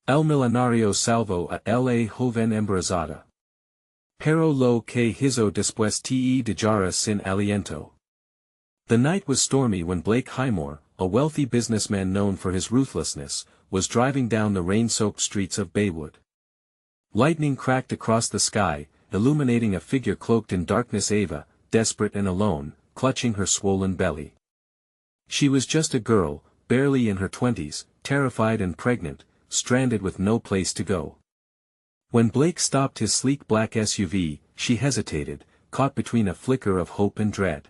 El Millonario Salvó a la Joven Embarazada. Pero lo que hizo después dejará sin aliento. The night was stormy when Blake Highmore, a wealthy businessman known for his ruthlessness, was driving down the rain-soaked streets of Baywood. Lightning cracked across the sky, illuminating a figure cloaked in darkness. Ava, desperate and alone, clutching her swollen belly. She was just a girl, barely in her 20s, terrified and pregnant, stranded with no place to go. When Blake stopped his sleek black SUV, she hesitated, caught between a flicker of hope and dread.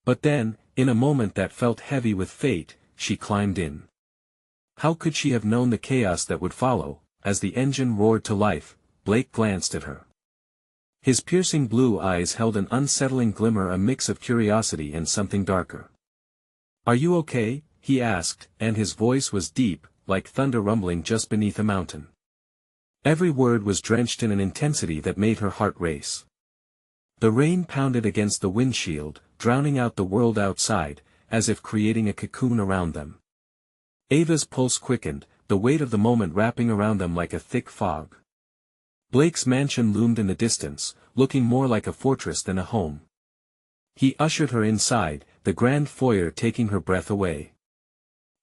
But then, in a moment that felt heavy with fate, she climbed in. How could she have known the chaos that would follow? As the engine roared to life, Blake glanced at her. His piercing blue eyes held an unsettling glimmer, a mix of curiosity and something darker. "Are you okay?" he asked, and his voice was deep, like thunder rumbling just beneath a mountain. Every word was drenched in an intensity that made her heart race. The rain pounded against the windshield, drowning out the world outside, as if creating a cocoon around them. Ava's pulse quickened, the weight of the moment wrapping around them like a thick fog. Blake's mansion loomed in the distance, looking more like a fortress than a home. He ushered her inside, the grand foyer taking her breath away.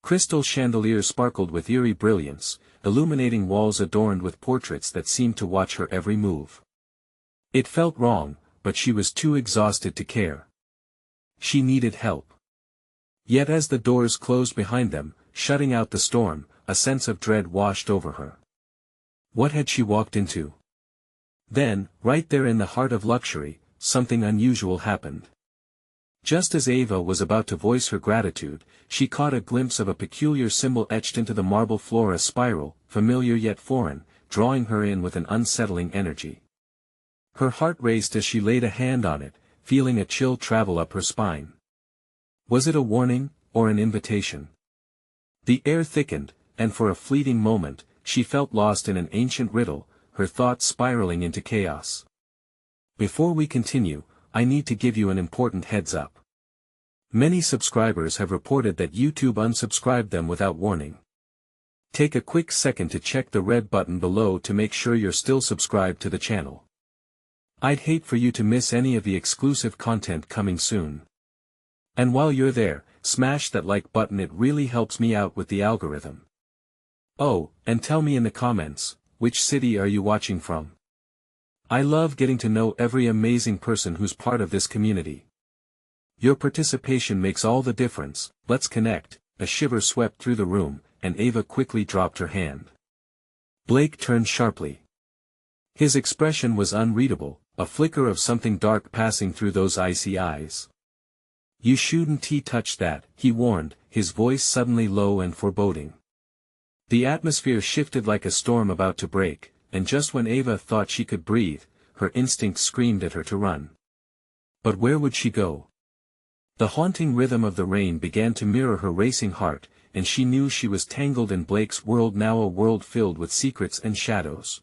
Crystal chandeliers sparkled with eerie brilliance, illuminating walls adorned with portraits that seemed to watch her every move. It felt wrong, but she was too exhausted to care. She needed help. Yet as the doors closed behind them, shutting out the storm, a sense of dread washed over her. What had she walked into? Then, right there in the heart of luxury, something unusual happened. Just as Ava was about to voice her gratitude, she caught a glimpse of a peculiar symbol etched into the marble floor, a spiral, familiar yet foreign, drawing her in with an unsettling energy. Her heart raced as she laid a hand on it, feeling a chill travel up her spine. Was it a warning, or an invitation? The air thickened, and for a fleeting moment, she felt lost in an ancient riddle, her thoughts spiraling into chaos. Before we continue, I need to give you an important heads up. Many subscribers have reported that YouTube unsubscribed them without warning. Take a quick second to check the red button below to make sure you're still subscribed to the channel. I'd hate for you to miss any of the exclusive content coming soon. And while you're there, smash that like button, it really helps me out with the algorithm. Oh, and tell me in the comments, which city are you watching from? I love getting to know every amazing person who's part of this community. Your participation makes all the difference. Let's connect. A shiver swept through the room, and Ava quickly dropped her hand. Blake turned sharply. His expression was unreadable, a flicker of something dark passing through those icy eyes. "You shouldn't touch that," he warned, his voice suddenly low and foreboding. The atmosphere shifted like a storm about to break, and just when Ava thought she could breathe, her instinct screamed at her to run. But where would she go? The haunting rhythm of the rain began to mirror her racing heart, and she knew she was tangled in Blake's world, now a world filled with secrets and shadows.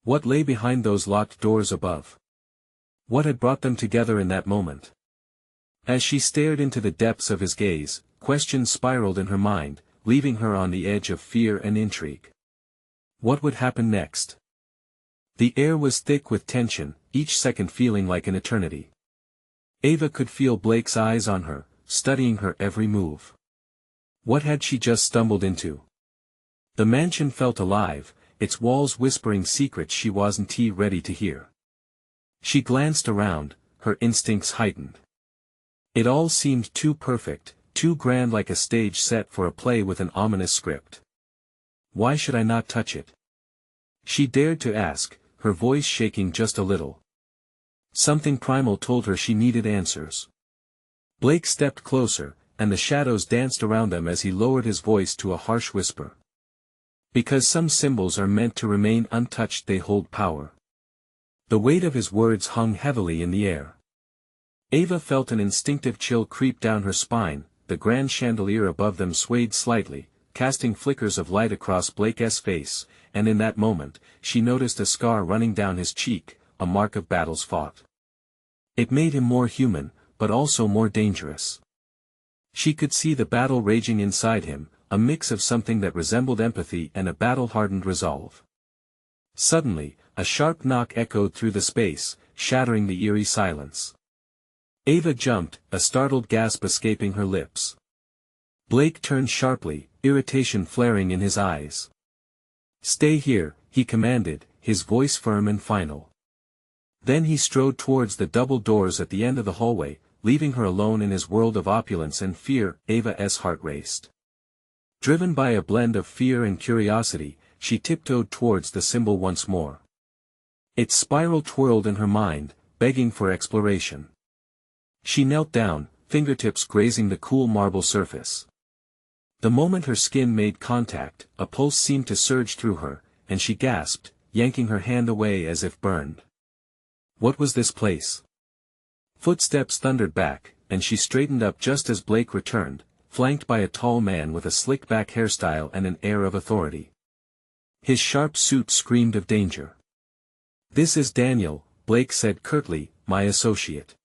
What lay behind those locked doors above? What had brought them together in that moment? As she stared into the depths of his gaze, questions spiraled in her mind, leaving her on the edge of fear and intrigue. What would happen next? The air was thick with tension, each second feeling like an eternity. Ava could feel Blake's eyes on her, studying her every move. What had she just stumbled into? The mansion felt alive, its walls whispering secrets she wasn't ready to hear. She glanced around, her instincts heightened. It all seemed too perfect, too grand, like a stage set for a play with an ominous script. Why should I not touch it? She dared to ask, her voice shaking just a little. Something primal told her she needed answers. Blake stepped closer, and the shadows danced around them as he lowered his voice to a harsh whisper. Because some symbols are meant to remain untouched, they hold power. The weight of his words hung heavily in the air. Ava felt an instinctive chill creep down her spine. The grand chandelier above them swayed slightly, casting flickers of light across Blake's face, and in that moment, she noticed a scar running down his cheek, a mark of battles fought. It made him more human, but also more dangerous. She could see the battle raging inside him, a mix of something that resembled empathy and a battle-hardened resolve. Suddenly, a sharp knock echoed through the space, shattering the eerie silence. Ava jumped, a startled gasp escaping her lips. Blake turned sharply, irritation flaring in his eyes. "Stay here," he commanded, his voice firm and final. Then he strode towards the double doors at the end of the hallway, leaving her alone in his world of opulence and fear. Ava's heart raced. Driven by a blend of fear and curiosity, she tiptoed towards the symbol once more. Its spiral twirled in her mind, begging for exploration. She knelt down, fingertips grazing the cool marble surface. The moment her skin made contact, a pulse seemed to surge through her, and she gasped, yanking her hand away as if burned. What was this place? Footsteps thundered back, and she straightened up just as Blake returned, flanked by a tall man with a slick-back hairstyle and an air of authority. His sharp suit screamed of danger. "This is Daniel," Blake said curtly, "my associate."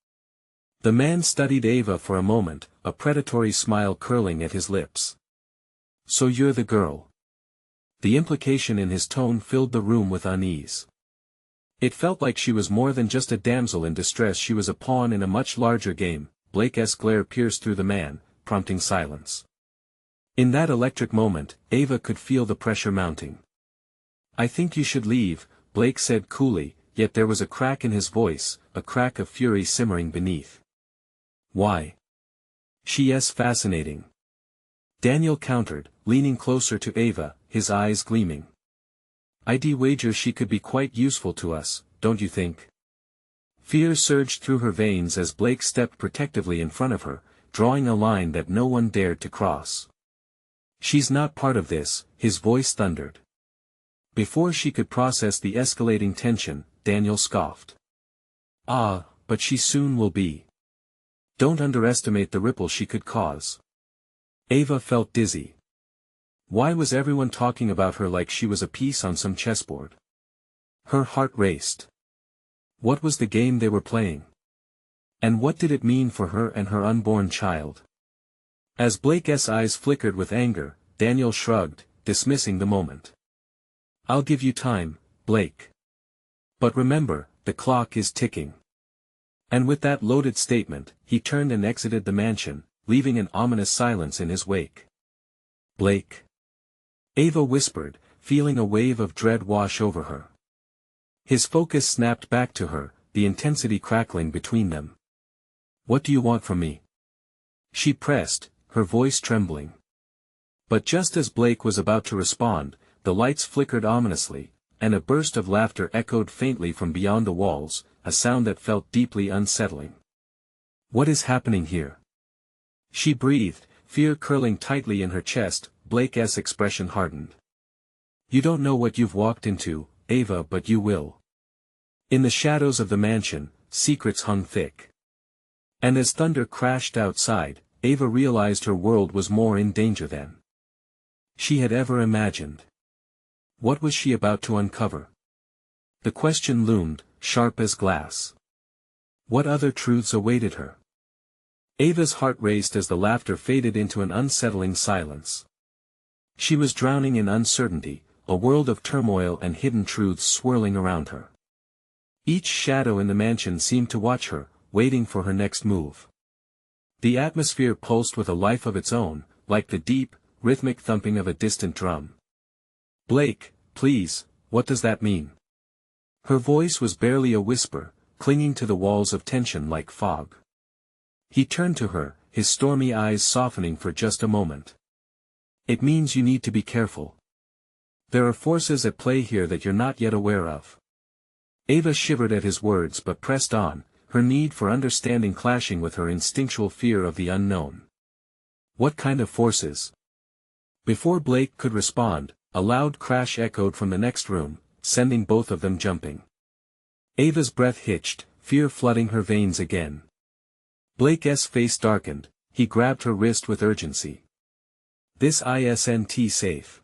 The man studied Ava for a moment, a predatory smile curling at his lips. "So you're the girl." The implication in his tone filled the room with unease. It felt like she was more than just a damsel in distress, she was a pawn in a much larger game. Blake's glare pierced through the man, prompting silence. In that electric moment, Ava could feel the pressure mounting. "I think you should leave," Blake said coolly, yet there was a crack in his voice, a crack of fury simmering beneath. "Why?" "She's fascinating," Daniel countered, leaning closer to Ava, his eyes gleaming. "I'd wager she could be quite useful to us, don't you think?" Fear surged through her veins as Blake stepped protectively in front of her, drawing a line that no one dared to cross. "She's not part of this," his voice thundered. Before she could process the escalating tension, Daniel scoffed. "Ah, but she soon will be. Don't underestimate the ripple she could cause." Ava felt dizzy. Why was everyone talking about her like she was a piece on some chessboard? Her heart raced. What was the game they were playing? And what did it mean for her and her unborn child? As Blake's eyes flickered with anger, Daniel shrugged, dismissing the moment. "I'll give you time, Blake. But remember, the clock is ticking." And with that loaded statement, he turned and exited the mansion, leaving an ominous silence in his wake. "Blake?" Ava whispered, feeling a wave of dread wash over her. His focus snapped back to her, the intensity crackling between them. "What do you want from me?" She pressed, her voice trembling. But just as Blake was about to respond, the lights flickered ominously, and a burst of laughter echoed faintly from beyond the walls, a sound that felt deeply unsettling. "What is happening here?" She breathed, fear curling tightly in her chest. Blake's expression hardened. "You don't know what you've walked into, Ava, but you will." In the shadows of the mansion, secrets hung thick. And as thunder crashed outside, Ava realized her world was more in danger than she had ever imagined. What was she about to uncover? The question loomed, sharp as glass. What other truths awaited her? Ava's heart raced as the laughter faded into an unsettling silence. She was drowning in uncertainty, a world of turmoil and hidden truths swirling around her. Each shadow in the mansion seemed to watch her, waiting for her next move. The atmosphere pulsed with a life of its own, like the deep, rhythmic thumping of a distant drum. "Blake, please, what does that mean?" Her voice was barely a whisper, clinging to the walls of tension like fog. He turned to her, his stormy eyes softening for just a moment. "It means you need to be careful. There are forces at play here that you're not yet aware of." Ava shivered at his words but pressed on, her need for understanding clashing with her instinctual fear of the unknown. "What kind of forces?" Before Blake could respond, a loud crash echoed from the next room, sending both of them jumping. Ava's breath hitched, fear flooding her veins again. Blake's face darkened, he grabbed her wrist with urgency. "This isn't safe.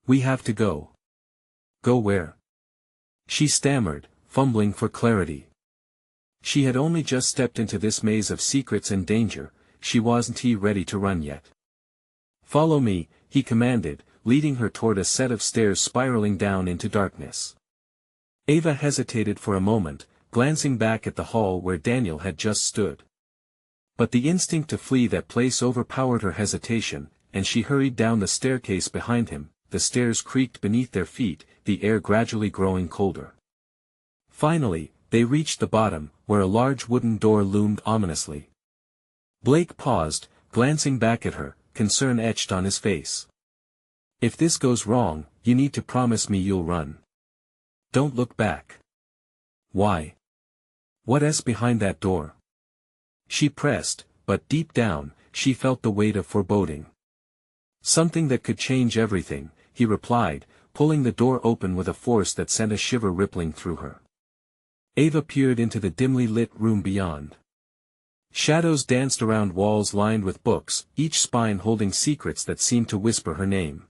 We have to go." "Go where?" She stammered, fumbling for clarity. She had only just stepped into this maze of secrets and danger, she wasn't ready to run yet. Follow me, he commanded, leading her toward a set of stairs spiraling down into darkness. Ava hesitated for a moment, glancing back at the hall where Daniel had just stood. But the instinct to flee that place overpowered her hesitation, and she hurried down the staircase behind him. The stairs creaked beneath their feet, the air gradually growing colder. Finally, they reached the bottom, where a large wooden door loomed ominously. Blake paused, glancing back at her, concern etched on his face. If this goes wrong, you need to promise me you'll run. Don't look back. Why? What's behind that door? She pressed, but deep down, she felt the weight of foreboding. Something that could change everything, he replied, pulling the door open with a force that sent a shiver rippling through her. Ava peered into the dimly lit room beyond. Shadows danced around walls lined with books, each spine holding secrets that seemed to whisper her name.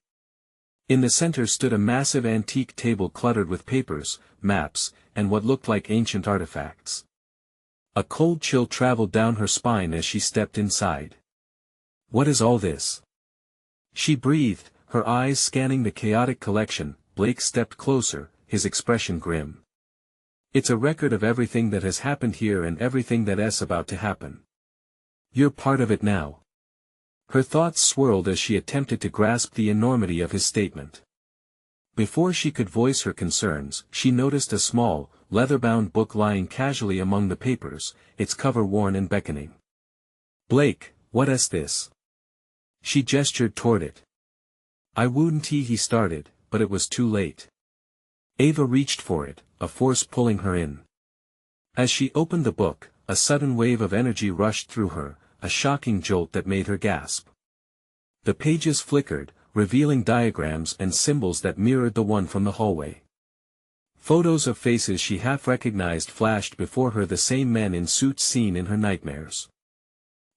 In the center stood a massive antique table cluttered with papers, maps, and what looked like ancient artifacts. A cold chill traveled down her spine as she stepped inside. What is all this? She breathed, her eyes scanning the chaotic collection. Blake stepped closer, his expression grim. It's a record of everything that has happened here and everything that's about to happen. You're part of it now. Her thoughts swirled as she attempted to grasp the enormity of his statement. Before she could voice her concerns, she noticed a small, leather-bound book lying casually among the papers, its cover worn and beckoning. Blake, what's this? She gestured toward it. I wouldn't he started, but it was too late. Ava reached for it, a force pulling her in. As she opened the book, a sudden wave of energy rushed through her, a shocking jolt that made her gasp. The pages flickered, revealing diagrams and symbols that mirrored the one from the hallway. Photos of faces she half recognized flashed before her, the same men in suits seen in her nightmares.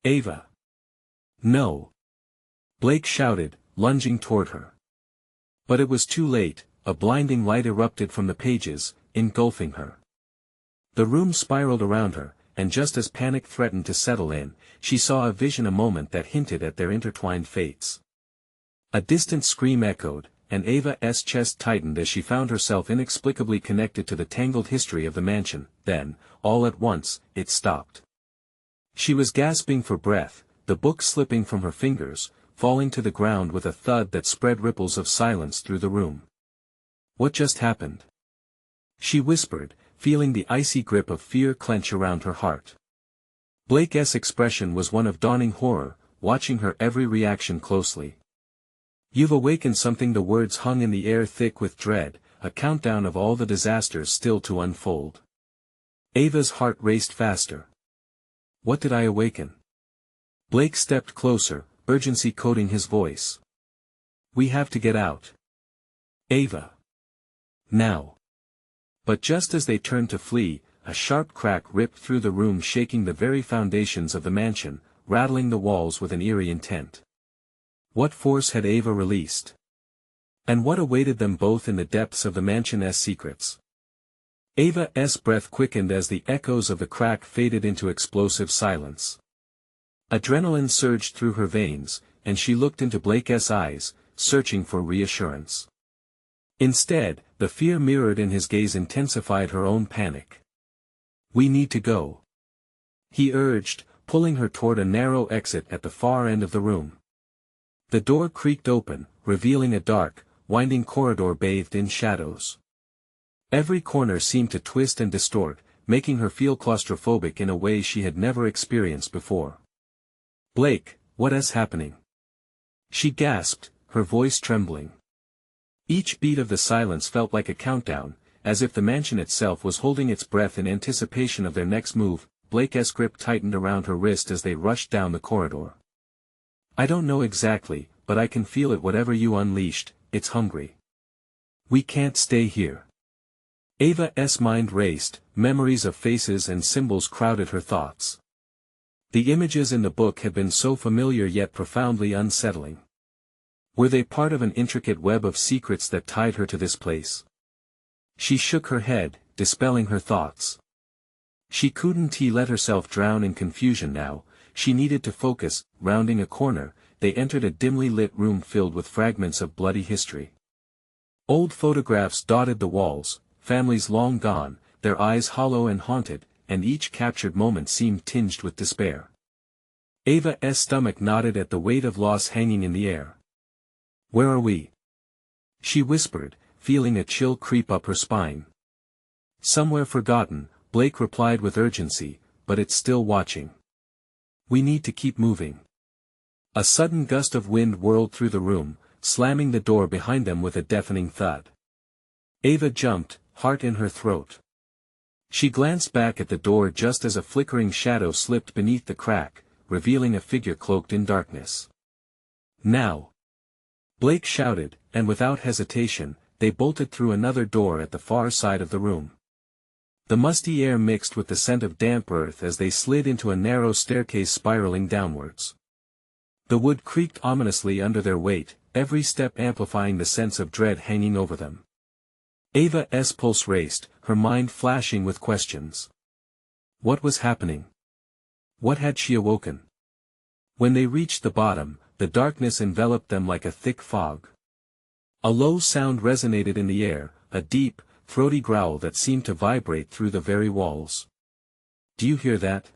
Ava! No! Blake shouted, lunging toward her. But it was too late, a blinding light erupted from the pages, engulfing her. The room spiraled around her, and just as panic threatened to settle in, she saw a vision, a moment that hinted at their intertwined fates. A distant scream echoed, and Ava's chest tightened as she found herself inexplicably connected to the tangled history of the mansion. Then, all at once, it stopped. She was gasping for breath, the book slipping from her fingers, falling to the ground with a thud that spread ripples of silence through the room. What just happened? She whispered, feeling the icy grip of fear clench around her heart. Blake's expression was one of dawning horror, watching her every reaction closely. You've awakened something. The words hung in the air thick with dread, a countdown of all the disasters still to unfold. Ava's heart raced faster. What did I awaken? Blake stepped closer, urgency coating his voice. We have to get out. Ava. Now. But just as they turned to flee, a sharp crack ripped through the room, shaking the very foundations of the mansion, rattling the walls with an eerie intent. What force had Ava released? And what awaited them both in the depths of the mansion's secrets? Ava's breath quickened as the echoes of the crack faded into explosive silence. Adrenaline surged through her veins, and she looked into Blake's eyes, searching for reassurance. Instead, the fear mirrored in his gaze intensified her own panic. We need to go. He urged, pulling her toward a narrow exit at the far end of the room. The door creaked open, revealing a dark, winding corridor bathed in shadows. Every corner seemed to twist and distort, making her feel claustrophobic in a way she had never experienced before. Blake, what's happening? She gasped, her voice trembling. Each beat of the silence felt like a countdown, as if the mansion itself was holding its breath in anticipation of their next move. Blake's grip tightened around her wrist as they rushed down the corridor. I don't know exactly, but I can feel it. Whatever you unleashed, it's hungry. We can't stay here. Ava's mind raced, memories of faces and symbols crowded her thoughts. The images in the book had been so familiar yet profoundly unsettling. Were they part of an intricate web of secrets that tied her to this place? She shook her head, dispelling her thoughts. She couldn't let herself drown in confusion now. She needed to focus. Rounding a corner, they entered a dimly lit room filled with fragments of bloody history. Old photographs dotted the walls, families long gone, their eyes hollow and haunted, and each captured moment seemed tinged with despair. Ava's stomach knotted at the weight of loss hanging in the air. "Where are we?" she whispered, feeling a chill creep up her spine. "Somewhere forgotten," Blake replied with urgency, "but it's still watching. We need to keep moving." A sudden gust of wind whirled through the room, slamming the door behind them with a deafening thud. Ava jumped, heart in her throat. She glanced back at the door just as a flickering shadow slipped beneath the crack, revealing a figure cloaked in darkness. "Now!" Blake shouted, and without hesitation, they bolted through another door at the far side of the room. The musty air mixed with the scent of damp earth as they slid into a narrow staircase spiraling downwards. The wood creaked ominously under their weight, every step amplifying the sense of dread hanging over them. Ava's pulse raced, her mind flashing with questions. What was happening? What had she awoken? When they reached the bottom, the darkness enveloped them like a thick fog. A low sound resonated in the air, a deep, throaty growl that seemed to vibrate through the very walls. "Do you hear that?"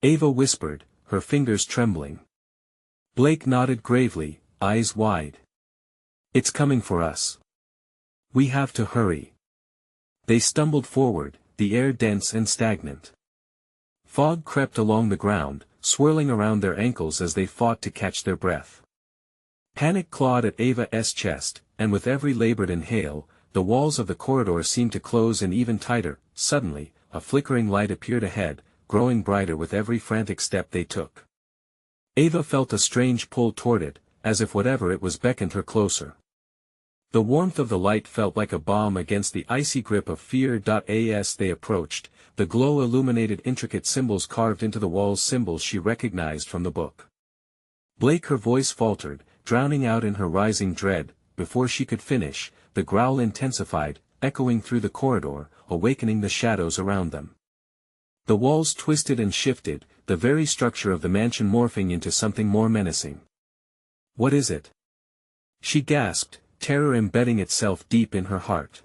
Ava whispered, her fingers trembling. Blake nodded gravely, eyes wide. "It's coming for us. We have to hurry." They stumbled forward, the air dense and stagnant. Fog crept along the ground, swirling around their ankles as they fought to catch their breath. Panic clawed at Ava's chest, and with every labored inhale, the walls of the corridor seemed to close in even tighter. Suddenly, a flickering light appeared ahead, growing brighter with every frantic step they took. Ava felt a strange pull toward it, as if whatever it was beckoned her closer. The warmth of the light felt like a balm against the icy grip of fear. As they approached, the glow illuminated intricate symbols carved into the walls, symbols she recognized from the book. Blake, her voice faltered, drowning out in her rising dread. Before she could finish, the growl intensified, echoing through the corridor, awakening the shadows around them. The walls twisted and shifted, the very structure of the mansion morphing into something more menacing. "What is it?" she gasped, terror embedding itself deep in her heart.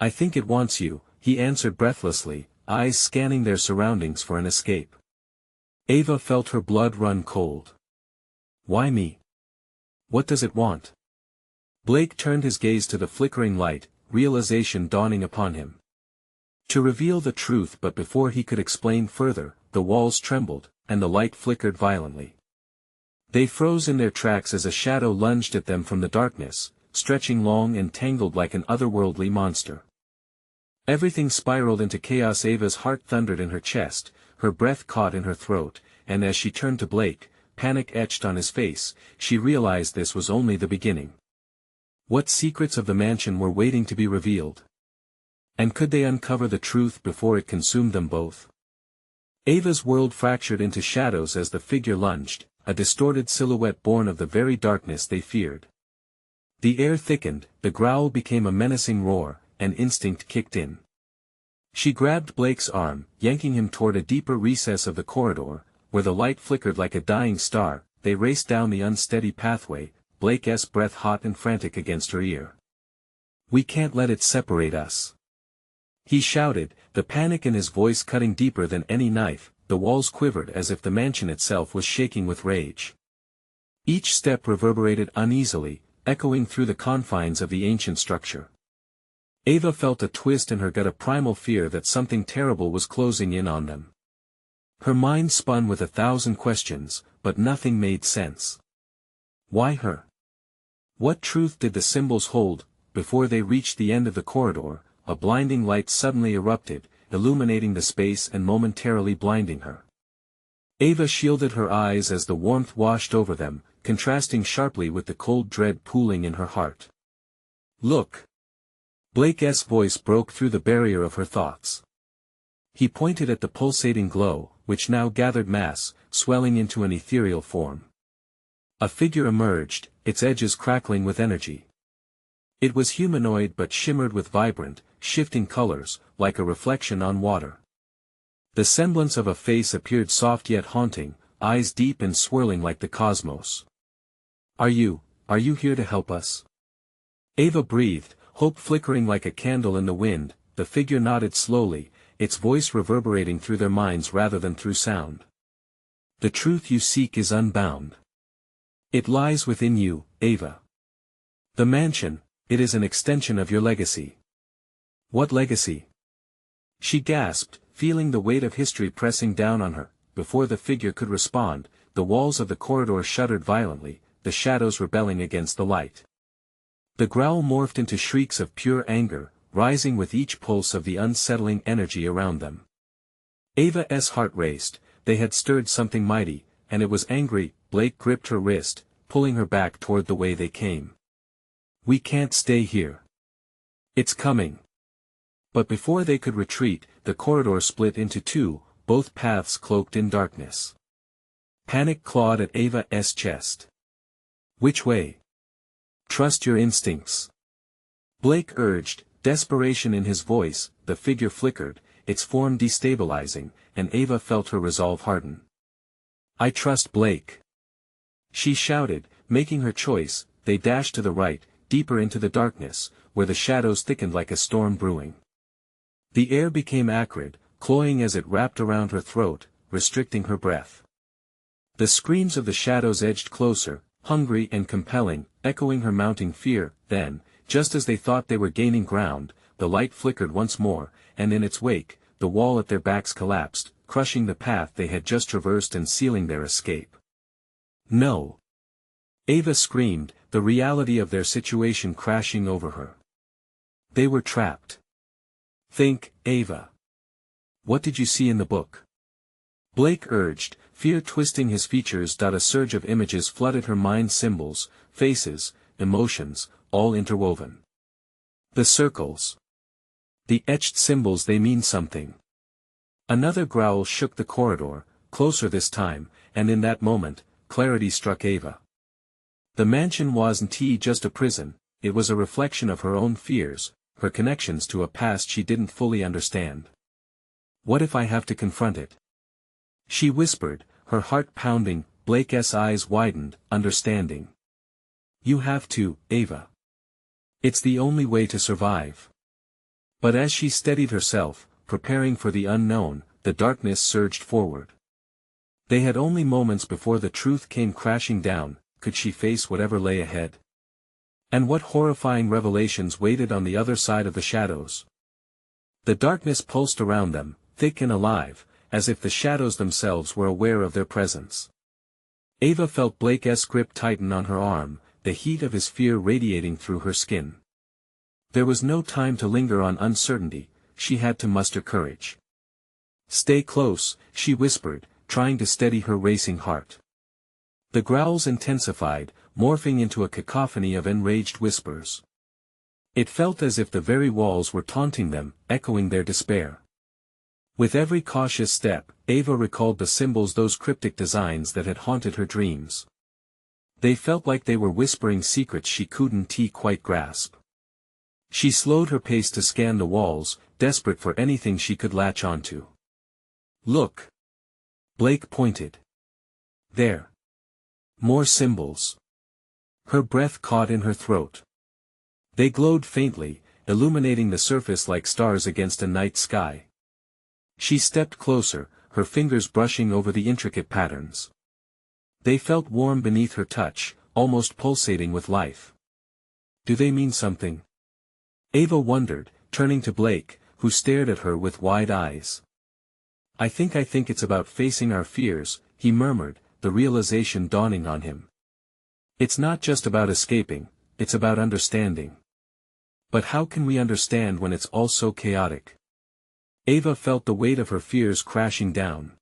"I think it wants you," he answered breathlessly, eyes scanning their surroundings for an escape. Ava felt her blood run cold. "Why me? What does it want?" Blake turned his gaze to the flickering light, realization dawning upon him. To reveal the truth, but before he could explain further, the walls trembled, and the light flickered violently. They froze in their tracks as a shadow lunged at them from the darkness, stretching long and tangled like an otherworldly monster. Everything spiraled into chaos. Ava's heart thundered in her chest, her breath caught in her throat, and as she turned to Blake, panic etched on his face, she realized this was only the beginning. What secrets of the mansion were waiting to be revealed? And could they uncover the truth before it consumed them both? Ava's world fractured into shadows as the figure lunged, a distorted silhouette born of the very darkness they feared. The air thickened, the growl became a menacing roar, and instinct kicked in. She grabbed Blake's arm, yanking him toward a deeper recess of the corridor, where the light flickered like a dying star. They raced down the unsteady pathway, Blake's breath hot and frantic against her ear. "We can't let it separate us," he shouted, the panic in his voice cutting deeper than any knife. The walls quivered as if the mansion itself was shaking with rage. Each step reverberated uneasily, echoing through the confines of the ancient structure. Ava felt a twist in her gut, a primal fear that something terrible was closing in on them. Her mind spun with 1,000 questions, but nothing made sense. Why her? What truth did the symbols hold? Before they reached the end of the corridor, a blinding light suddenly erupted, illuminating the space and momentarily blinding her. Ava shielded her eyes as the warmth washed over them, contrasting sharply with the cold dread pooling in her heart. "Look!" Blake's voice broke through the barrier of her thoughts. He pointed at the pulsating glow, which now gathered mass, swelling into an ethereal form. A figure emerged, its edges crackling with energy. It was humanoid but shimmered with vibrant, shifting colors, like a reflection on water. The semblance of a face appeared soft yet haunting, eyes deep and swirling like the cosmos. Are you here to help us?" Ava breathed, hope flickering like a candle in the wind. The figure nodded slowly, its voice reverberating through their minds rather than through sound. "The truth you seek is unbound. It lies within you, Ava. The mansion, it is an extension of your legacy." "What legacy?" she gasped, feeling the weight of history pressing down on her. Before the figure could respond, the walls of the corridor shuddered violently, the shadows rebelling against the light. The growl morphed into shrieks of pure anger, rising with each pulse of the unsettling energy around them. Ava's heart raced. They had stirred something mighty, and it was angry. Blake gripped her wrist, pulling her back toward the way they came. "We can't stay here. It's coming." But before they could retreat, the corridor split into two, both paths cloaked in darkness. Panic clawed at Ava's chest. "Which way?" "Trust your instincts," Blake urged, desperation in his voice. The figure flickered, its form destabilizing, and Ava felt her resolve harden. "I trust Blake," she shouted, making her choice. They dashed to the right, deeper into the darkness, where the shadows thickened like a storm brewing. The air became acrid, cloying as it wrapped around her throat, restricting her breath. The screams of the shadows edged closer, hungry and compelling, echoing her mounting fear. Then, just as they thought they were gaining ground, the light flickered once more, and in its wake, the wall at their backs collapsed, crushing the path they had just traversed and sealing their escape. "No!" Ava screamed, the reality of their situation crashing over her. They were trapped. "Think, Ava. What did you see in the book?" Blake urged, fear twisting his features. A surge of images flooded her mind, symbols, faces, emotions, all interwoven. "The circles. The etched symbols, they mean something." Another growl shook the corridor, closer this time, and in that moment, clarity struck Ava. The mansion wasn't just a prison, it was a reflection of her own fears, her connections to a past she didn't fully understand. "What if I have to confront it?" she whispered, her heart pounding. Blake's eyes widened, understanding. "You have to, Ava. It's the only way to survive." But as she steadied herself, preparing for the unknown, the darkness surged forward. They had only moments before the truth came crashing down. Could she face whatever lay ahead? And what horrifying revelations waited on the other side of the shadows? The darkness pulsed around them, thick and alive, as if the shadows themselves were aware of their presence. Ava felt Blake's grip tighten on her arm, the heat of his fear radiating through her skin. There was no time to linger on uncertainty, she had to muster courage. "Stay close," she whispered, trying to steady her racing heart. The growls intensified, morphing into a cacophony of enraged whispers. It felt as if the very walls were taunting them, echoing their despair. With every cautious step, Ava recalled the symbols, those cryptic designs that had haunted her dreams. They felt like they were whispering secrets she couldn't quite grasp. She slowed her pace to scan the walls, desperate for anything she could latch onto. "Look!" Blake pointed. "There. More symbols." Her breath caught in her throat. They glowed faintly, illuminating the surface like stars against a night sky. She stepped closer, her fingers brushing over the intricate patterns. They felt warm beneath her touch, almost pulsating with life. "Do they mean something?" Ava wondered, turning to Blake, who stared at her with wide eyes. I think it's about facing our fears," he murmured, the realization dawning on him. "It's not just about escaping, it's about understanding." "But how can we understand when it's all so chaotic?" Ava felt the weight of her fears crashing down.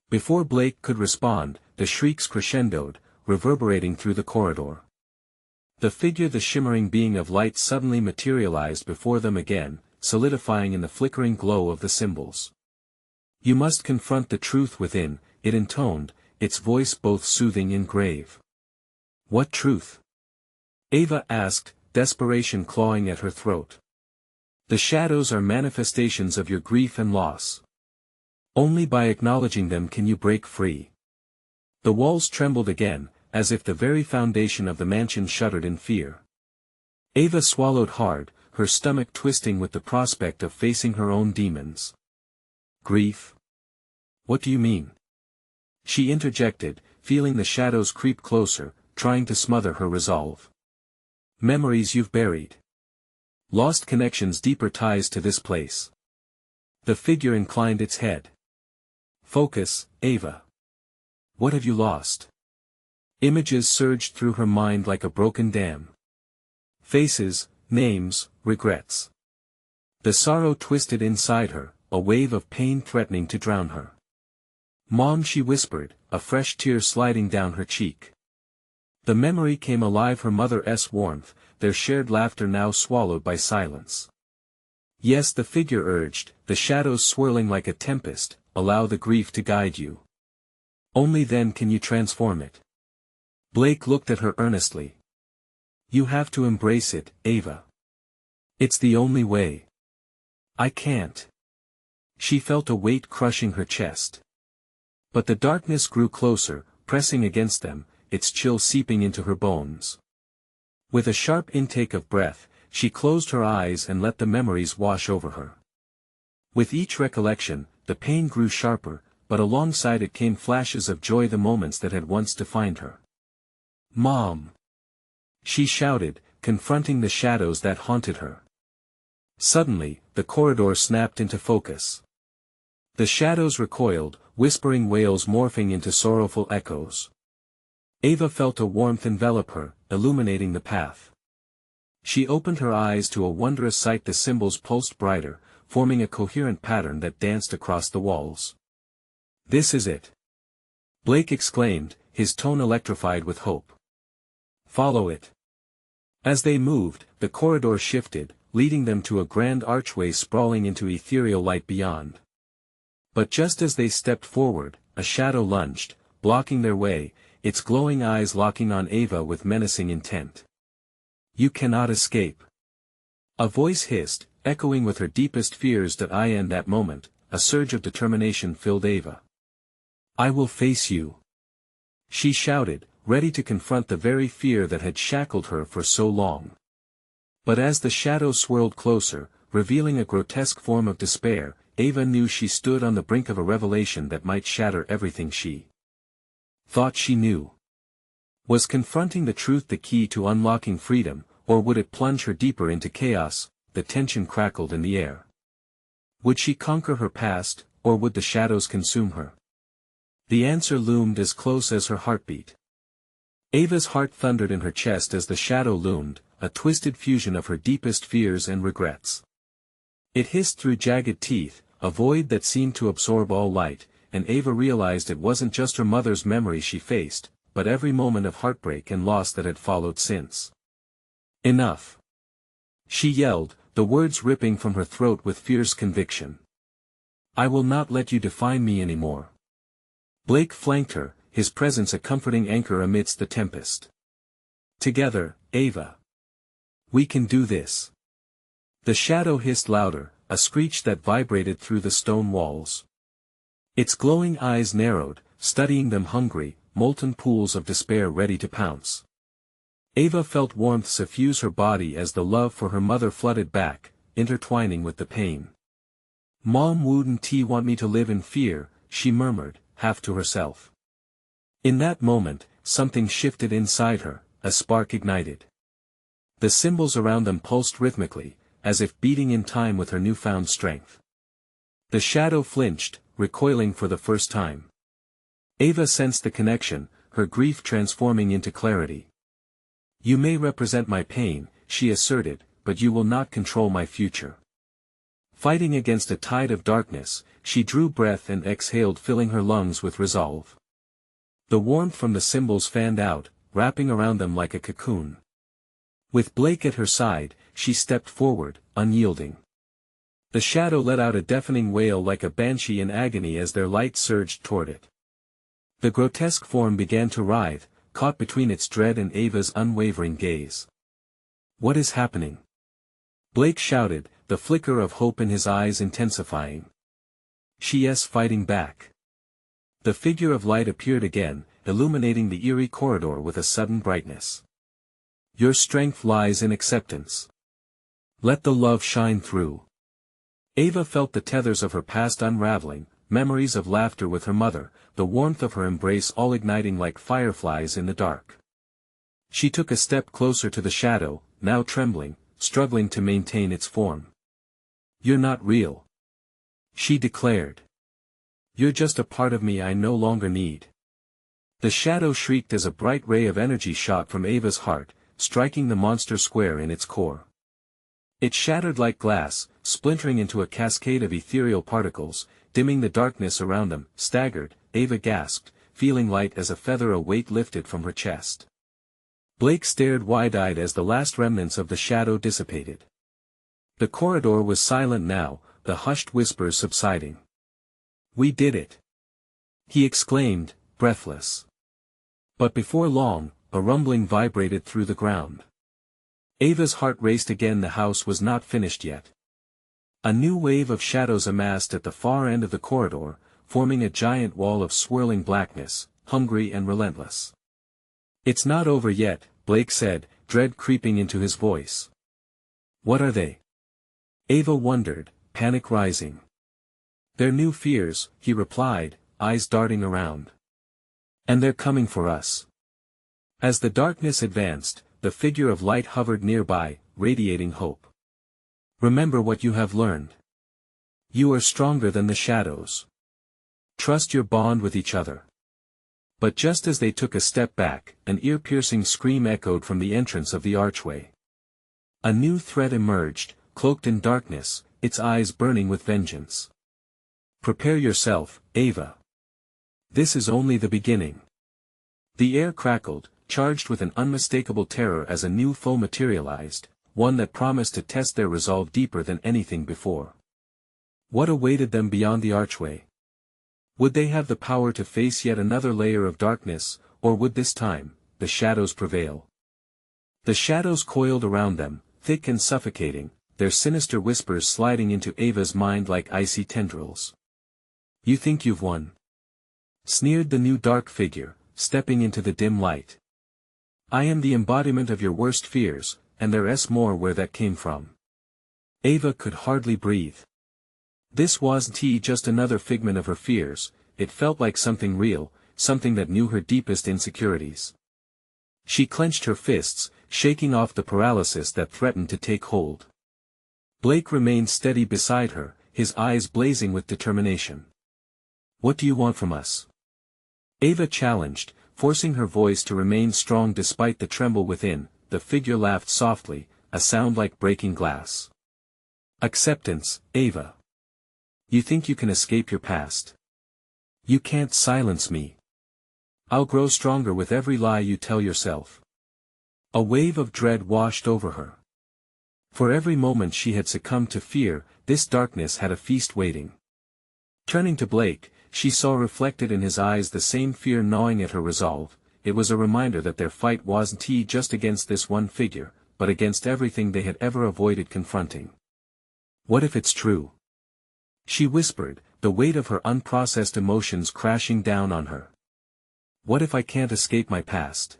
Before Blake could respond, the shrieks crescendoed, reverberating through the corridor. The figure, the shimmering being of light, suddenly materialized before them again, solidifying in the flickering glow of the symbols. "You must confront the truth within," it intoned, its voice both soothing and grave. "What truth?" Ava asked, desperation clawing at her throat. "The shadows are manifestations of your grief and loss. Only by acknowledging them can you break free. The walls trembled again, as if the very foundation of the mansion shuddered in fear. Ava swallowed hard, her stomach twisting with the prospect of facing her own demons. Grief? What do you mean? She interjected, feeling the shadows creep closer, trying to smother her resolve. Memories you've buried. Lost connections, deeper ties to this place. The figure inclined its head. Focus, Ava. What have you lost? Images surged through her mind like a broken dam. Faces, names, regrets. The sorrow twisted inside her, a wave of pain threatening to drown her. Mom, she whispered, a fresh tear sliding down her cheek. The memory came alive, her mother's warmth, their shared laughter now swallowed by silence. Yes, the figure urged, the shadows swirling like a tempest, allow the grief to guide you. Only then can you transform it. Blake looked at her earnestly. You have to embrace it, Ava. It's the only way. I can't. She felt a weight crushing her chest. But the darkness grew closer, pressing against them, its chill seeping into her bones. With a sharp intake of breath, she closed her eyes and let the memories wash over her. With each recollection, the pain grew sharper, but alongside it came flashes of joy, the moments that had once defined her. Mom! She shouted, confronting the shadows that haunted her. Suddenly, the corridor snapped into focus. The shadows recoiled, whispering wails morphing into sorrowful echoes. Ava felt a warmth envelop her, illuminating the path. She opened her eyes to a wondrous sight. The symbols pulsed brighter, forming a coherent pattern that danced across the walls. This is it! Blake exclaimed, his tone electrified with hope. Follow it. As they moved, the corridor shifted, leading them to a grand archway sprawling into ethereal light beyond. But just as they stepped forward, a shadow lunged, blocking their way, its glowing eyes locking on Ava with menacing intent. You cannot escape. A voice hissed, echoing with her deepest fears. In that moment, a surge of determination filled Ava. I will face you. She shouted, ready to confront the very fear that had shackled her for so long. But as the shadow swirled closer, revealing a grotesque form of despair, Ava knew she stood on the brink of a revelation that might shatter everything she thought she knew. Was confronting the truth the key to unlocking freedom, or would it plunge her deeper into chaos? The tension crackled in the air. Would she conquer her past, or would the shadows consume her? The answer loomed as close as her heartbeat. Ava's heart thundered in her chest as the shadow loomed, a twisted fusion of her deepest fears and regrets. It hissed through jagged teeth, a void that seemed to absorb all light, and Ava realized it wasn't just her mother's memory she faced, but every moment of heartbreak and loss that had followed since. Enough! She yelled, the words ripping from her throat with fierce conviction. I will not let you define me anymore. Blake flanked her, his presence a comforting anchor amidst the tempest. Together, Ava. We can do this. The shadow hissed louder, a screech that vibrated through the stone walls. Its glowing eyes narrowed, studying them, hungry, molten pools of despair ready to pounce. Ava felt warmth suffuse her body as the love for her mother flooded back, intertwining with the pain. Mom, wouldn't you want me to live in fear? She murmured, half to herself. In that moment, something shifted inside her, a spark ignited. The symbols around them pulsed rhythmically, as if beating in time with her newfound strength. The shadow flinched, recoiling for the first time. Ava sensed the connection, her grief transforming into clarity. You may represent my pain, she asserted, but you will not control my future. Fighting against a tide of darkness, she drew breath and exhaled, filling her lungs with resolve. The warmth from the symbols fanned out, wrapping around them like a cocoon. With Blake at her side, she stepped forward, unyielding. The shadow let out a deafening wail like a banshee in agony as their light surged toward it. The grotesque form began to writhe, caught between its dread and Ava's unwavering gaze. What is happening? Blake shouted, the flicker of hope in his eyes intensifying. She is fighting back. The figure of light appeared again, illuminating the eerie corridor with a sudden brightness. Your strength lies in acceptance. Let the love shine through. Ava felt the tethers of her past unraveling, memories of laughter with her mother, the warmth of her embrace all igniting like fireflies in the dark. She took a step closer to the shadow, now trembling, struggling to maintain its form. You're not real, she declared. You're just a part of me I no longer need. The shadow shrieked as a bright ray of energy shot from Ava's heart, striking the monster square in its core. It shattered like glass, splintering into a cascade of ethereal particles, dimming the darkness around them. Staggered, Ava gasped, feeling light as a feather, a weight lifted from her chest. Blake stared wide-eyed as the last remnants of the shadow dissipated. The corridor was silent now, the hushed whispers subsiding. We did it, he exclaimed, breathless. But before long, a rumbling vibrated through the ground. Ava's heart raced again. The house was not finished yet. A new wave of shadows amassed at the far end of the corridor, forming a giant wall of swirling blackness, hungry and relentless. It's not over yet, Blake said, dread creeping into his voice. What are they? Ava wondered, panic rising. They're new fears, he replied, eyes darting around. And they're coming for us. As the darkness advanced, the figure of light hovered nearby, radiating hope. Remember what you have learned. You are stronger than the shadows. Trust your bond with each other. But just as they took a step back, an ear-piercing scream echoed from the entrance of the archway. A new threat emerged, cloaked in darkness, its eyes burning with vengeance. Prepare yourself, Ava. This is only the beginning. The air crackled, charged with an unmistakable terror as a new foe materialized, one that promised to test their resolve deeper than anything before. What awaited them beyond the archway? Would they have the power to face yet another layer of darkness, or would this time, the shadows prevail? The shadows coiled around them, thick and suffocating, their sinister whispers sliding into Ava's mind like icy tendrils. You think you've won? Sneered the new dark figure, stepping into the dim light. I am the embodiment of your worst fears, and there's more where that came from. Ava could hardly breathe. This wasn't just another figment of her fears, it felt like something real, something that knew her deepest insecurities. She clenched her fists, shaking off the paralysis that threatened to take hold. Blake remained steady beside her, his eyes blazing with determination. What do you want from us? Ava challenged, forcing her voice to remain strong despite the tremble within. The figure laughed softly, a sound like breaking glass. Acceptance, Ava. You think you can escape your past? You can't silence me. I'll grow stronger with every lie you tell yourself. A wave of dread washed over her. For every moment she had succumbed to fear, this darkness had a feast waiting. Turning to Blake, she saw reflected in his eyes the same fear gnawing at her resolve. It was a reminder that their fight wasn't just against this one figure, but against everything they had ever avoided confronting. What if it's true? She whispered, the weight of her unprocessed emotions crashing down on her. What if I can't escape my past?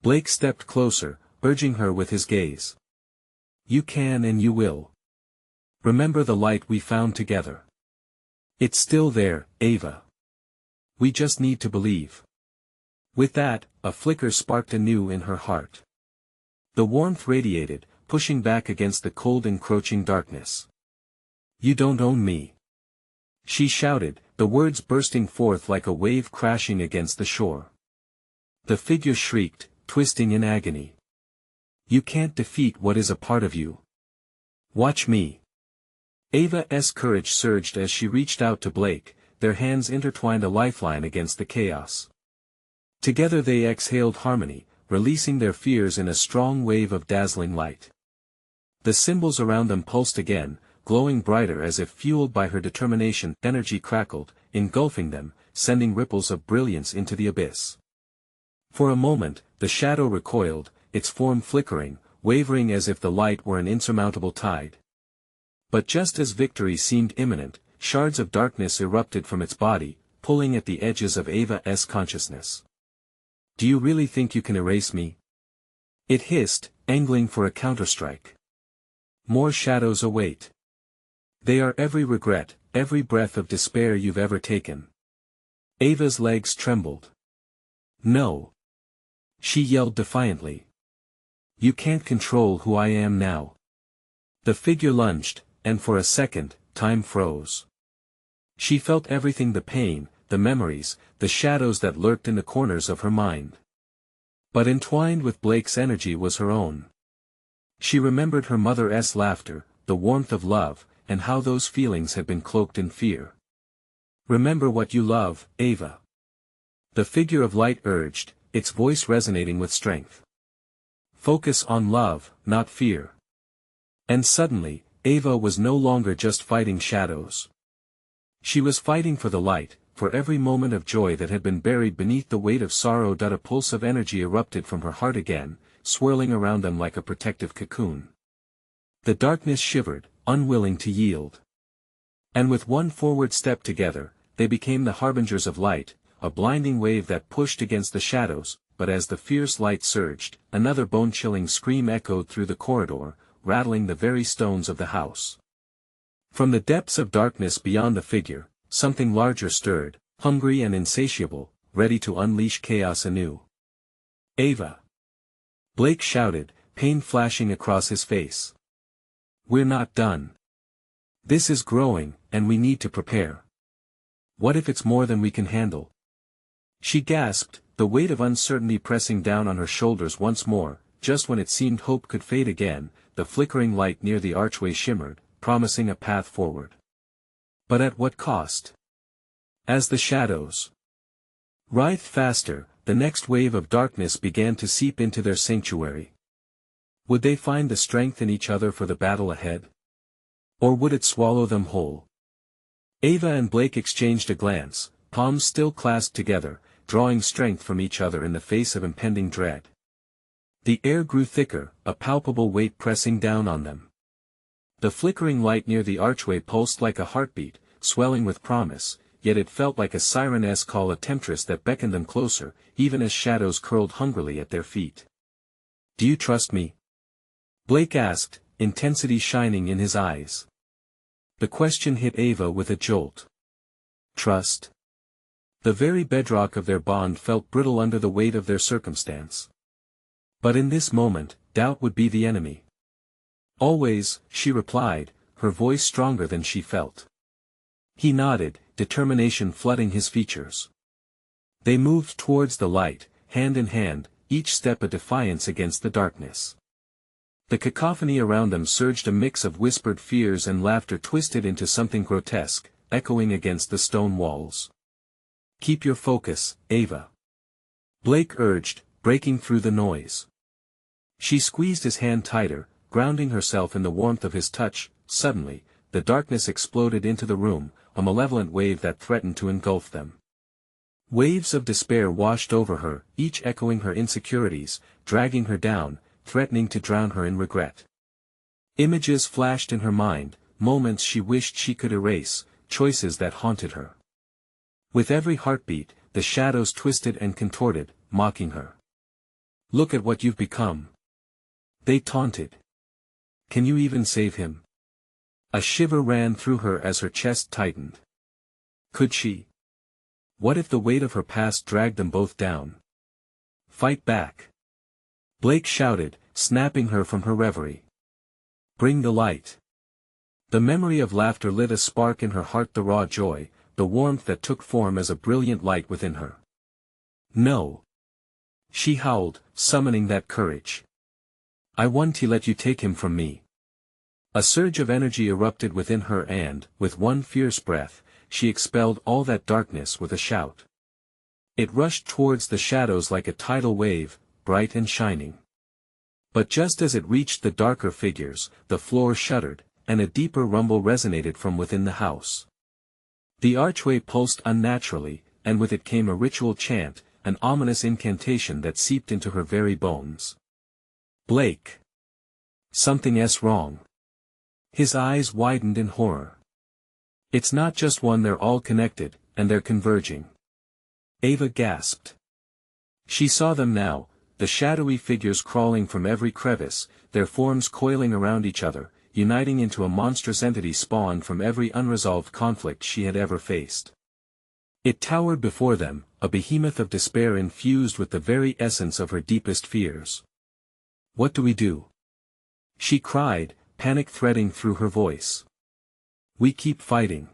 Blake stepped closer, urging her with his gaze. You can and you will. Remember the light we found together. It's still there, Ava. We just need to believe. With that, a flicker sparked anew in her heart. The warmth radiated, pushing back against the cold encroaching darkness. You don't own me. She shouted, the words bursting forth like a wave crashing against the shore. The figure shrieked, twisting in agony. You can't defeat what is a part of you. Watch me. Ava's courage surged as she reached out to Blake, their hands intertwined a lifeline against the chaos. Together they exhaled harmony, releasing their fears in a strong wave of dazzling light. The symbols around them pulsed again, glowing brighter as if fueled by her determination. Energy crackled, engulfing them, sending ripples of brilliance into the abyss. For a moment, the shadow recoiled, its form flickering, wavering as if the light were an insurmountable tide. But just as victory seemed imminent, shards of darkness erupted from its body, pulling at the edges of Ava's consciousness. Do you really think you can erase me? It hissed, angling for a counterstrike. More shadows await. They are every regret, every breath of despair you've ever taken. Ava's legs trembled. No. She yelled defiantly. You can't control who I am now. The figure lunged, and for a second, time froze. She felt everything: the pain, the memories, the shadows that lurked in the corners of her mind. But entwined with Blake's energy was her own. She remembered her mother's laughter, the warmth of love, and how those feelings had been cloaked in fear. Remember what you love, Ava. The figure of light urged, its voice resonating with strength. Focus on love, not fear. And suddenly, Ava was no longer just fighting shadows. She was fighting for the light, for every moment of joy that had been buried beneath the weight of sorrow. A pulse of energy erupted from her heart again, swirling around them like a protective cocoon. The darkness shivered, unwilling to yield. And with one forward step together, they became the harbingers of light, a blinding wave that pushed against the shadows. But as the fierce light surged, another bone-chilling scream echoed through the corridor, rattling the very stones of the house. From the depths of darkness beyond the figure, something larger stirred, hungry and insatiable, ready to unleash chaos anew. Ava! Blake shouted, pain flashing across his face. We're not done. This is growing, and we need to prepare. What if it's more than we can handle? She gasped, the weight of uncertainty pressing down on her shoulders once more. Just when it seemed hope could fade again, the flickering light near the archway shimmered, promising a path forward. But at what cost? As the shadows writhed faster, the next wave of darkness began to seep into their sanctuary. Would they find the strength in each other for the battle ahead? Or would it swallow them whole? Ava and Blake exchanged a glance, palms still clasped together, drawing strength from each other in the face of impending dread. The air grew thicker, a palpable weight pressing down on them. The flickering light near the archway pulsed like a heartbeat, swelling with promise, yet it felt like a siren's call, a temptress that beckoned them closer, even as shadows curled hungrily at their feet. Do you trust me? Blake asked, intensity shining in his eyes. The question hit Ava with a jolt. Trust? The very bedrock of their bond felt brittle under the weight of their circumstance. But in this moment, doubt would be the enemy. Always, she replied, her voice stronger than she felt. He nodded, determination flooding his features. They moved towards the light, hand in hand, each step a defiance against the darkness. The cacophony around them surged, a mix of whispered fears and laughter twisted into something grotesque, echoing against the stone walls. Keep your focus, Ava. Blake urged, breaking through the noise. She squeezed his hand tighter, grounding herself in the warmth of his touch. Suddenly, the darkness exploded into the room, a malevolent wave that threatened to engulf them. Waves of despair washed over her, each echoing her insecurities, dragging her down, threatening to drown her in regret. Images flashed in her mind, moments she wished she could erase, choices that haunted her. With every heartbeat, the shadows twisted and contorted, mocking her. Look at what you've become. They taunted. Can you even save him? A shiver ran through her as her chest tightened. Could she? What if the weight of her past dragged them both down? Fight back! Blake shouted, snapping her from her reverie. Bring the light. The memory of laughter lit a spark in her heart, the raw joy, the warmth that took form as a brilliant light within her. No! She howled, summoning that courage. I won't let you take him from me. A surge of energy erupted within her and, with one fierce breath, she expelled all that darkness with a shout. It rushed towards the shadows like a tidal wave, bright and shining. But just as it reached the darker figures, the floor shuddered, and a deeper rumble resonated from within the house. The archway pulsed unnaturally, and with it came a ritual chant, an ominous incantation that seeped into her very bones. Blake! Something's wrong. His eyes widened in horror. It's not just one, they're all connected, and they're converging. Ava gasped. She saw them now, the shadowy figures crawling from every crevice, their forms coiling around each other, uniting into a monstrous entity spawned from every unresolved conflict she had ever faced. It towered before them, a behemoth of despair infused with the very essence of her deepest fears. "What do we do?" she cried, panic threading through her voice. "We keep fighting,"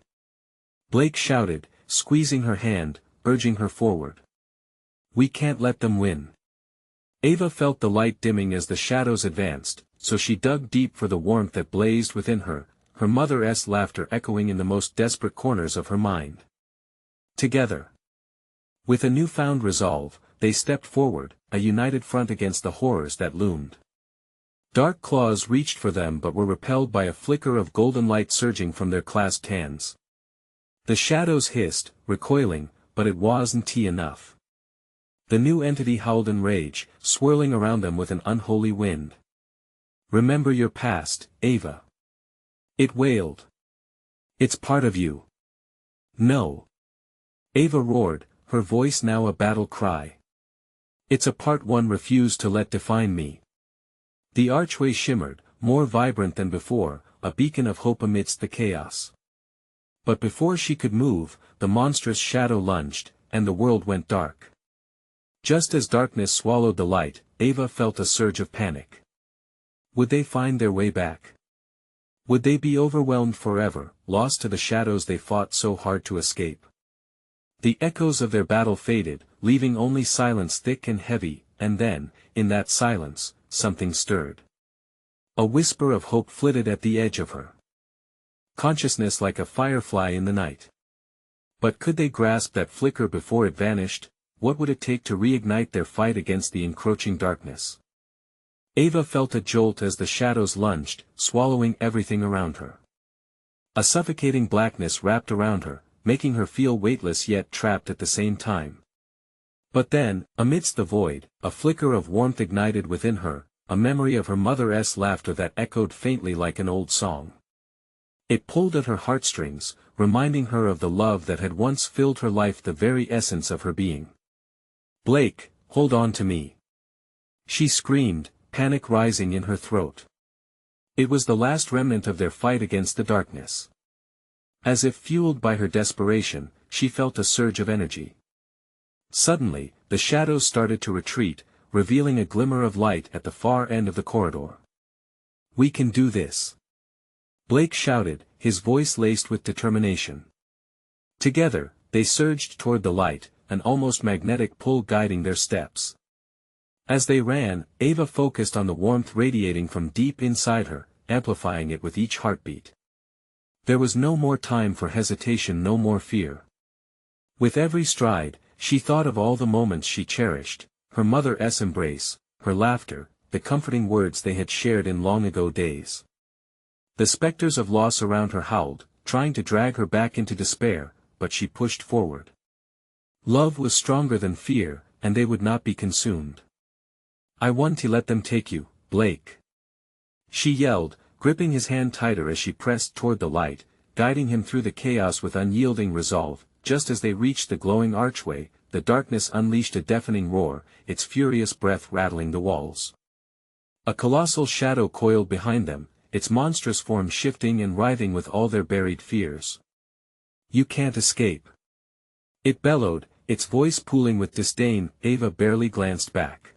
Blake shouted, squeezing her hand, urging her forward. "We can't let them win." Ava felt the light dimming as the shadows advanced, so she dug deep for the warmth that blazed within her, her mother's laughter echoing in the most desperate corners of her mind. Together, with a newfound resolve, they stepped forward, a united front against the horrors that loomed. Dark claws reached for them but were repelled by a flicker of golden light surging from their clasped hands. The shadows hissed, recoiling, but it wasn't enough. The new entity howled in rage, swirling around them with an unholy wind. "Remember your past, Ava," it wailed. "It's part of you." "No," Ava roared, her voice now a battle cry. "It's a part one refused to let define me." The archway shimmered, more vibrant than before, a beacon of hope amidst the chaos. But before she could move, the monstrous shadow lunged, and the world went dark. Just as darkness swallowed the light, Ava felt a surge of panic. Would they find their way back? Would they be overwhelmed forever, lost to the shadows they fought so hard to escape? The echoes of their battle faded, leaving only silence thick and heavy, and then, in that silence, something stirred. A whisper of hope flitted at the edge of her consciousness like a firefly in the night. But could they grasp that flicker before it vanished? What would it take to reignite their fight against the encroaching darkness? Ava felt a jolt as the shadows lunged, swallowing everything around her. A suffocating blackness wrapped around her, making her feel weightless yet trapped at the same time. But then, amidst the void, a flicker of warmth ignited within her, a memory of her mother's laughter that echoed faintly like an old song. It pulled at her heartstrings, reminding her of the love that had once filled her life, the very essence of her being. "Blake, hold on to me," she screamed, panic rising in her throat. It was the last remnant of their fight against the darkness. As if fueled by her desperation, she felt a surge of energy. Suddenly, the shadows started to retreat, revealing a glimmer of light at the far end of the corridor. "We can do this," Blake shouted, his voice laced with determination. Together, they surged toward the light, an almost magnetic pull guiding their steps. As they ran, Ava focused on the warmth radiating from deep inside her, amplifying it with each heartbeat. There was no more time for hesitation, no more fear. With every stride, she thought of all the moments she cherished, her mother's embrace, her laughter, the comforting words they had shared in long-ago days. The specters of loss around her howled, trying to drag her back into despair, but she pushed forward. Love was stronger than fear, and they would not be consumed. "I want to let them take you, Blake," she yelled, gripping his hand tighter as she pressed toward the light, guiding him through the chaos with unyielding resolve. Just as they reached the glowing archway, the darkness unleashed a deafening roar, its furious breath rattling the walls. A colossal shadow coiled behind them, its monstrous form shifting and writhing with all their buried fears. "You can't escape," it bellowed, its voice pooling with disdain. Ava barely glanced back.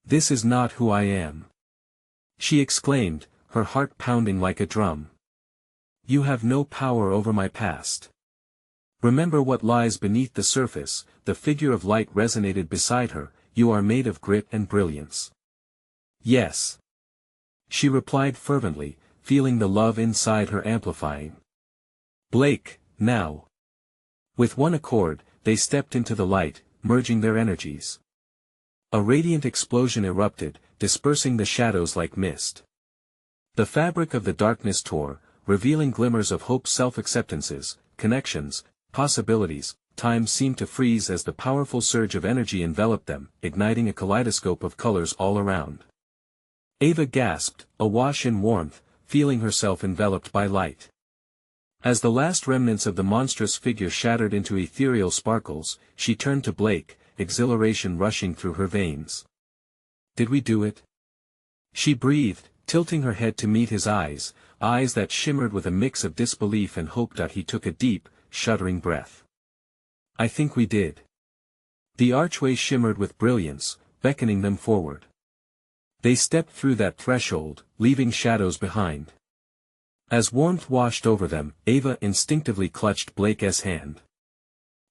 "This is not who I am," she exclaimed, her heart pounding like a drum. "You have no power over my past. Remember what lies beneath the surface." The figure of light resonated beside her. "You are made of grit and brilliance." "Yes," she replied fervently, feeling the love inside her amplifying. "Blake, now." With one accord, they stepped into the light, merging their energies. A radiant explosion erupted, dispersing the shadows like mist. The fabric of the darkness tore, revealing glimmers of hope, self-acceptances, connections, possibilities. Time seemed to freeze as the powerful surge of energy enveloped them, igniting a kaleidoscope of colors all around. Ava gasped, awash in warmth, feeling herself enveloped by light. As the last remnants of the monstrous figure shattered into ethereal sparkles, she turned to Blake, exhilaration rushing through her veins. Did we do it? She breathed, tilting her head to meet his eyes, eyes that shimmered with a mix of disbelief and hope. He took a deep, shuddering breath. I think we did. The archway shimmered with brilliance, beckoning them forward. They stepped through that threshold, leaving shadows behind. As warmth washed over them, Ava instinctively clutched Blake's hand.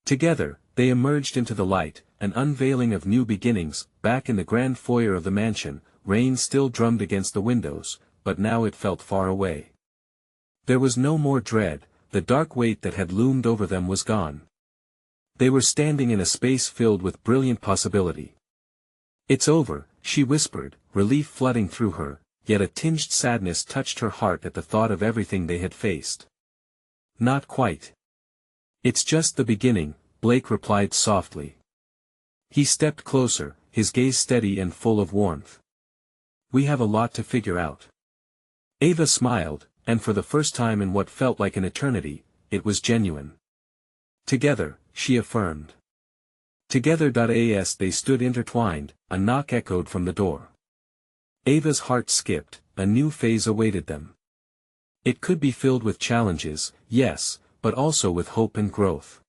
Together, they emerged into the light, an unveiling of new beginnings. Back in the grand foyer of the mansion, rain still drummed against the windows, but now it felt far away. There was no more dread, the dark weight that had loomed over them was gone. They were standing in a space filled with brilliant possibility. It's over, she whispered, relief flooding through her, yet a tinged sadness touched her heart at the thought of everything they had faced. Not quite. It's just the beginning, Blake replied softly. He stepped closer, his gaze steady and full of warmth. We have a lot to figure out. Ava smiled, and for the first time in what felt like an eternity, it was genuine. Together, she affirmed. Together. As they stood intertwined, a knock echoed from the door. Ava's heart skipped, a new phase awaited them. It could be filled with challenges, yes, but also with hope and growth.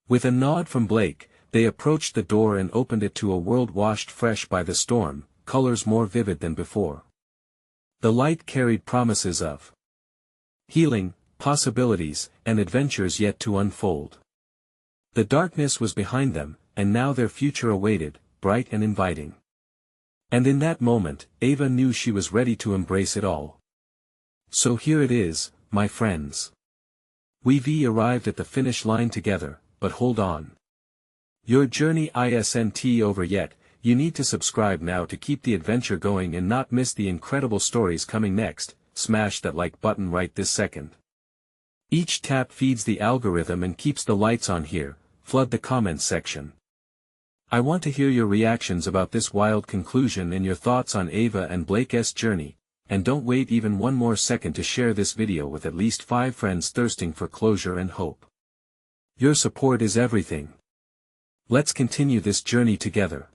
With a nod from Blake, they approached the door and opened it to a world washed fresh by the storm, colors more vivid than before. The light carried promises of healing, possibilities, and adventures yet to unfold. The darkness was behind them, and now their future awaited, bright and inviting. And in that moment, Ava knew she was ready to embrace it all. So here it is, my friends. We've arrived at the finish line together, but hold on. Your journey isn't over yet. You need to subscribe now to keep the adventure going and not miss the incredible stories coming next. Smash that like button right this second. Each tap feeds the algorithm and keeps the lights on here. Flood the comments section. I want to hear your reactions about this wild conclusion and your thoughts on Ava and Blake's journey, and don't wait even one more second to share this video with at least 5 friends thirsting for closure and hope. Your support is everything. Let's continue this journey together.